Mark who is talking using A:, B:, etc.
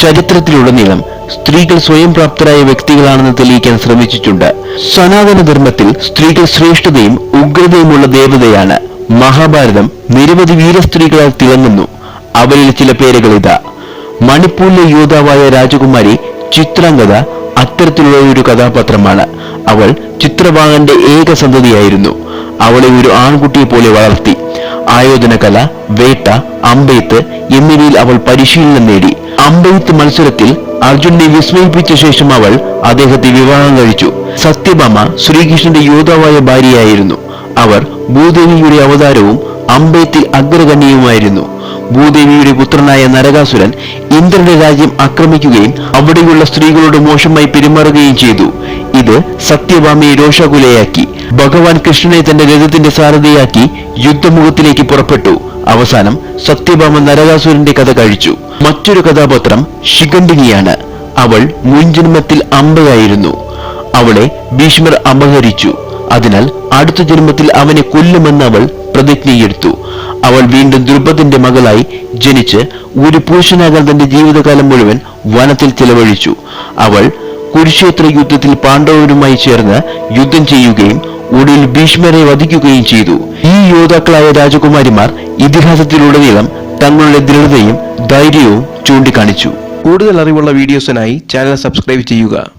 A: ചരിത്രത്തിലുടനീളം സ്ത്രീകൾ സ്വയം പ്രാപ്തരായ വ്യക്തികളാണെന്ന് തെളിയിക്കാൻ ശ്രമിച്ചിട്ടുണ്ട്. സനാതന ധർമ്മത്തിൽ സ്ത്രീകൾ ശ്രേഷ്ഠതയും ഉഗ്രതയുമുള്ള ദേവതയാണ്. മഹാഭാരതം നിരവധി വീരസ്ത്രീകളാൽ തിളങ്ങുന്നു. അവരിൽ ചില പേരുകൾ ഇതാ. മണിപ്പൂരിലെ യോദ്ധാവായ രാജകുമാരി ചിത്രാംഗത അത്തരത്തിലുള്ള ഒരു കഥാപാത്രമാണ്. അവൾ ചിത്രവാഹന്റെ ഏക സന്തതിയായിരുന്നു. അവളെ ഒരു ആൺകുട്ടിയെ പോലെ വളർത്തി. ആയോധന കല, വേട്ട, അമ്പെയ്ത്ത് എന്നിവയിൽ അവൾ പരിശീലനം നേടി. അമ്പെയ്ത്ത് മത്സരത്തിൽ അർജുനെ വിസ്മയിപ്പിച്ച ശേഷം അവൾ അദ്ദേഹത്തെ വിവാഹം കഴിച്ചു. സത്യഭാമ ശ്രീകൃഷ്ണന്റെ യോദ്ധാവായ ഭാര്യയായിരുന്നു. അവർ ഭൂദേവിയുടെ അവതാരവും അമ്പെയ്ത്തിൽ അഗ്രഗണ്യവുമായിരുന്നു. ഭൂദേവിയുടെ പുത്രനായ നരകാസുരൻ ഇന്ദ്രന്റെ രാജ്യം ആക്രമിക്കുകയും അവിടെയുള്ള സ്ത്രീകളോട് മോശമായി പെരുമാറുകയും ചെയ്തു. ഇത് സത്യഭാമയെ രോഷാകുലയാക്കി. ഭഗവാൻ കൃഷ്ണനെ തന്റെ രഥത്തിന്റെ സാരഥിയാക്കി യുദ്ധമുഖത്തിലേക്ക് പുറപ്പെട്ടു. അവസാനം സത്യഭാമ നരകാസുരന്റെ കഥ കഴിച്ചു. മറ്റൊരു കഥാപാത്രം ശിഖണ്ഡിനിയാണ്. അവൾ മുൻജന്മത്തിൽ അമ്പയായിരുന്നു. അവളെ ഭീഷ്മർ അപഹരിച്ചു. അതിനാൽ അടുത്ത ജന്മത്തിൽ അവനെ കൊല്ലുമെന്ന് അവൾ പ്രതിജ്ഞയെടുത്തു. അവൾ വീണ്ടും ദ്രുപദന്റെ മകളായി ജനിച്ച് ഒരു പുരുഷനാകാൻ തന്റെ ജീവിതകാലം മുഴുവൻ വനത്തിൽ ചെലവഴിച്ചു. അവൾ കുരുക്ഷേത്ര യുദ്ധത്തിൽ പാണ്ഡവരുമായി ചേർന്ന് യുദ്ധം ചെയ്യുകയും ഒടുവിൽ ഭീഷ്മരെ വധിക്കുകയും ചെയ്തു. ഈ യോദ്ധാക്കളായ രാജകുമാരിമാർ ഇതിഹാസത്തിലുടനീളം തങ്ങളുടെ ദൃഢതയും ധൈര്യവും ചൂണ്ടിക്കാണിച്ചു. കൂടുതൽ അറിവുള്ള വീഡിയോസിനായി ചാനൽ സബ്സ്ക്രൈബ് ചെയ്യുക.